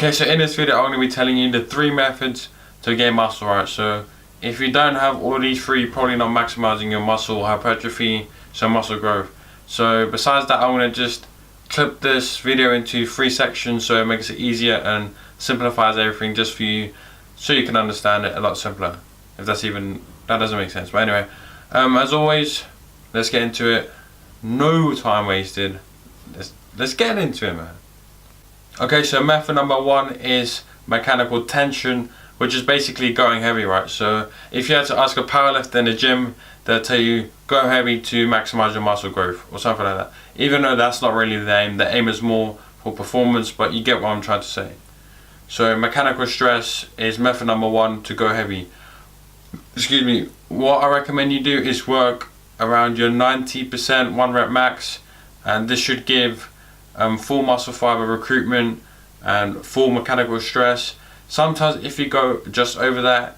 Okay, so in this video I'm going to be telling you the 3 methods to gain muscle, right? So if you don't have all these 3, you're probably not maximizing your muscle hypertrophy, so muscle growth. So besides that, I'm going to just clip this video into 3 sections so it makes it easier and simplifies everything just for you, so you can understand it a lot simpler. If that doesn't make sense. But anyway, as always, let's get into it. No time wasted. Let's get into it, man. Okay, so method number 1 is mechanical tension, which is basically going heavy, right? So if you had to ask a powerlifter in the gym, they'll tell you go heavy to maximize your muscle growth or something like that. Even though that's not really the aim. The aim is more for performance, but you get what I'm trying to say. So mechanical stress is method number 1 to go heavy. Excuse me. What I recommend you do is work around your 90% 1 rep max, and this should give full muscle fiber recruitment and full mechanical stress. Sometimes if you go just over that,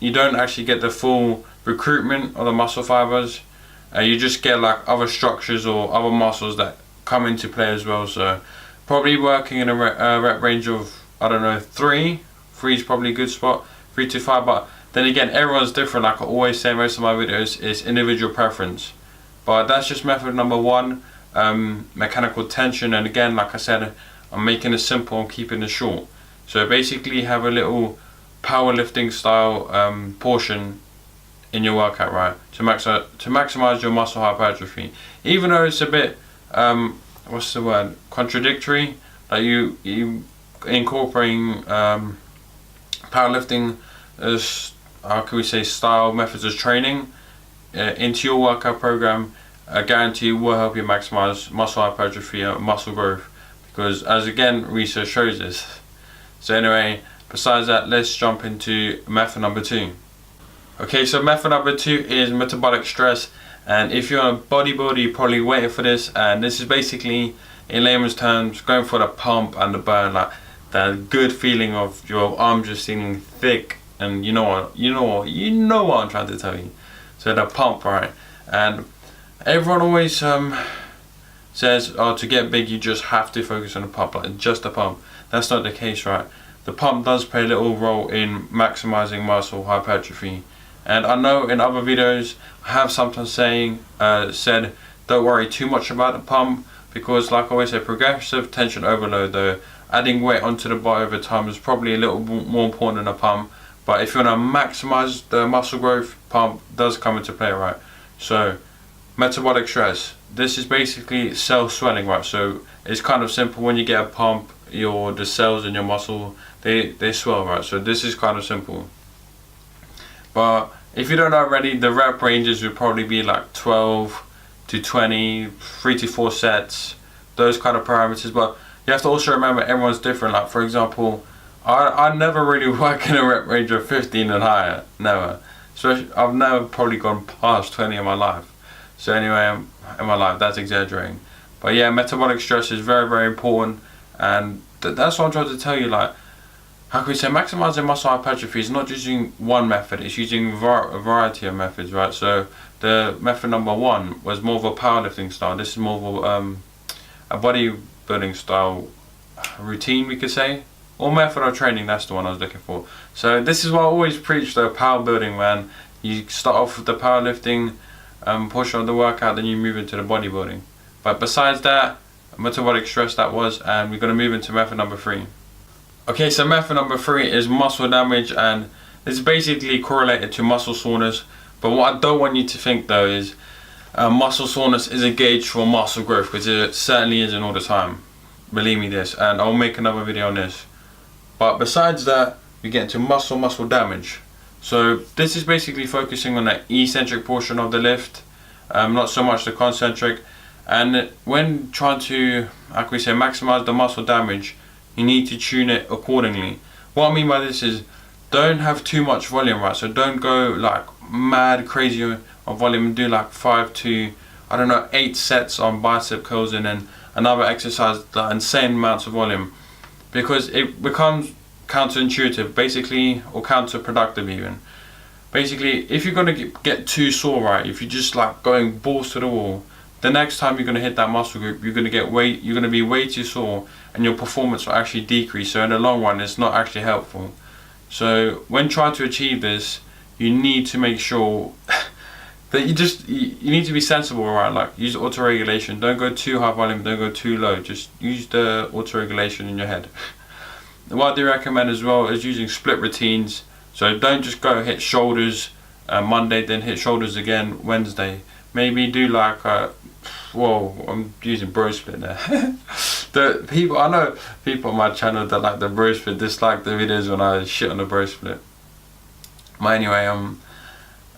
you don't actually get the full recruitment of the muscle fibers. You just get like other structures or other muscles that come into play as well. So probably working in a rep range of, I don't know, 3 is probably a good spot, 3 to 5. But then again, everyone's different. Like I always say in most of my videos, it's individual preference. But that's just method number 1, mechanical tension. And again, like I said, I'm making it simple and keeping it short. So basically have a little powerlifting style portion in your workout, right, to maximize your muscle hypertrophy. Even though it's a bit contradictory that you incorporating powerlifting as, how can we say, style methods of training into your workout program. I guarantee it will help you maximize muscle hypertrophy and muscle growth, because as again research shows this. So anyway, besides that, let's jump into method number 2. Okay, so method number 2 is metabolic stress, and if you're a bodybuilder, you're probably waiting for this. And this is basically, in layman's terms, going for the pump and the burn, like that good feeling of your arms just feeling thick, and you know what I'm trying to tell you. So the pump, right? And everyone always says, oh, to get big you just have to focus on the pump, like just the pump. That's not the case, right? The pump does play a little role in maximizing muscle hypertrophy. And I know in other videos I have sometimes said don't worry too much about the pump, because like I always say, progressive tension overload, though adding weight onto the body over time is probably a little more important than a pump. But if you want to maximize the muscle growth, pump does come into play, right? So metabolic stress, this is basically cell swelling, right? So it's kind of simple. When you get a pump, the cells in your muscle, they swell, right? So this is kind of simple. But if you don't know already, the rep ranges would probably be like 12 to 20, 3 to 4 sets, those kind of parameters. But you have to also remember everyone's different. Like for example, I never really work in a rep range of 15 and higher, never. So I've never probably gone past 20 in my life. So anyway, in my life, that's exaggerating. But yeah, metabolic stress is very, very important, and that's what I'm trying to tell you. Like, how can we say, maximizing muscle hypertrophy is not just using one method, it's using a variety of methods, right? So the method number 1 was more of a powerlifting style. This is more of a bodybuilding style routine, we could say, or method of training. That's the one I was looking for. So this is what I always preach, though, power building, man. You start off with the powerlifting portion of the workout, then you move into the bodybuilding. But besides that, metabolic stress that was, and we're going to move into method number 3. Okay, so method number 3 is muscle damage, and this is basically correlated to muscle soreness. But what I don't want you to think though is muscle soreness is a gauge for muscle growth, because it certainly isn't all the time. Believe me this, and I'll make another video on this. But besides that, we get into muscle damage. So this is basically focusing on the eccentric portion of the lift, not so much the concentric. And when trying to, how can we say, maximize the muscle damage, you need to tune it accordingly. What I mean by this is, don't have too much volume, right? So don't go like mad crazy on volume and do like 5 to, I don't know, 8 sets on bicep curls and then another exercise, like insane amounts of volume, because it becomes counterintuitive basically, or counterproductive even. Basically, if you're going to get too sore, right, if you're just like going balls to the wall, the next time you're going to hit that muscle group, you're going to be way too sore, and your performance will actually decrease. So in the long run, it's not actually helpful. So when trying to achieve this, you need to make sure that you need to be sensible around, like, use auto-regulation. Don't go too high volume, don't go too low. Just use the auto-regulation in your head. What I do recommend as well is using split routines. So don't just go hit shoulders Monday, then hit shoulders again Wednesday. Maybe do like I'm using bro split there. I know people on my channel that like the bro split dislike the videos when I shit on the bro split. But anyway,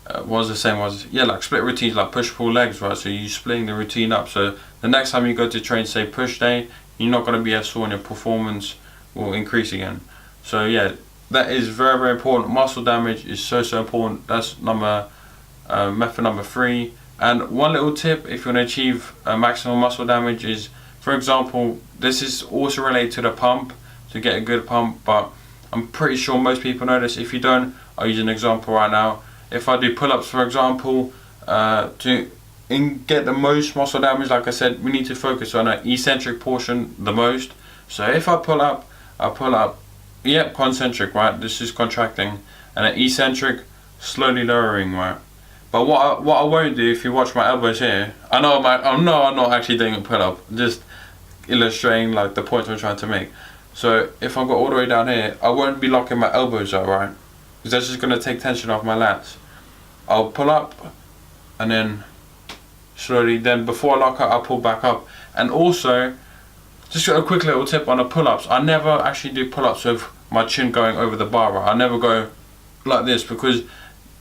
what was the same was, yeah, like split routines, like push pull legs, right? So you're splitting the routine up, so the next time you go to train, say push day, you're not going to be as sore and your performance will increase again. So yeah, that is very, very important. Muscle damage is so important. That's method number 3. And one little tip if you want to achieve maximum muscle damage is, for example, this is also related to the pump, to get a good pump, but I'm pretty sure most people know this. If you don't, I'll use an example right now. If I do pull-ups, for example, to get the most muscle damage, like I said, we need to focus on an eccentric portion the most. So if I pull up, yep, concentric, right? This is contracting, and an eccentric, slowly lowering, right? But what I won't do, if you watch my elbows here, I'm not actually doing a pull-up, just illustrating like the point I'm trying to make. So if I go all the way down here, I won't be locking my elbows out, right? Because that's just going to take tension off my lats. I'll pull up, and then slowly, then before I lock out, I'll pull back up. And also, just got a quick little tip on the pull-ups. I never actually do pull-ups with my chin going over the bar, right? I never go like this, because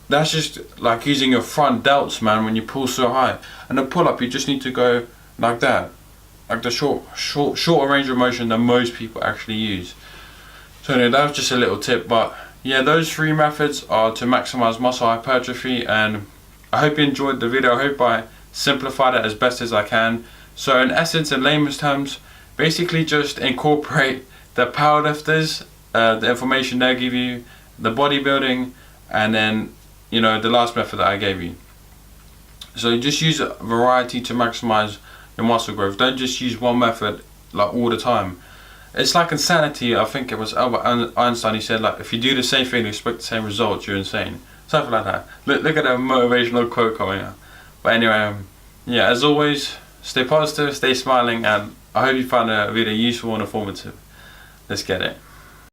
that's just like using your front delts, man, when you pull so high. And the pull-up, you just need to go like that, like the shorter range of motion than most people actually use. So anyway, that was just a little tip. But yeah, those 3 methods are to maximize muscle hypertrophy, and I hope you enjoyed the video. I hope I simplified it as best as I can. So in essence, in layman's terms, basically just incorporate the powerlifters, the information they give you, the bodybuilding, and then, you know, the last method that I gave you. So just use a variety to maximize your muscle growth. Don't just use one method like all the time. It's like insanity. I think it was Albert Einstein, he said, like, if you do the same thing and expect the same results, you're insane. Something like that. Look at that motivational quote coming out. But anyway, yeah, as always, stay positive, stay smiling, and I hope you found the video useful and informative. Let's get it.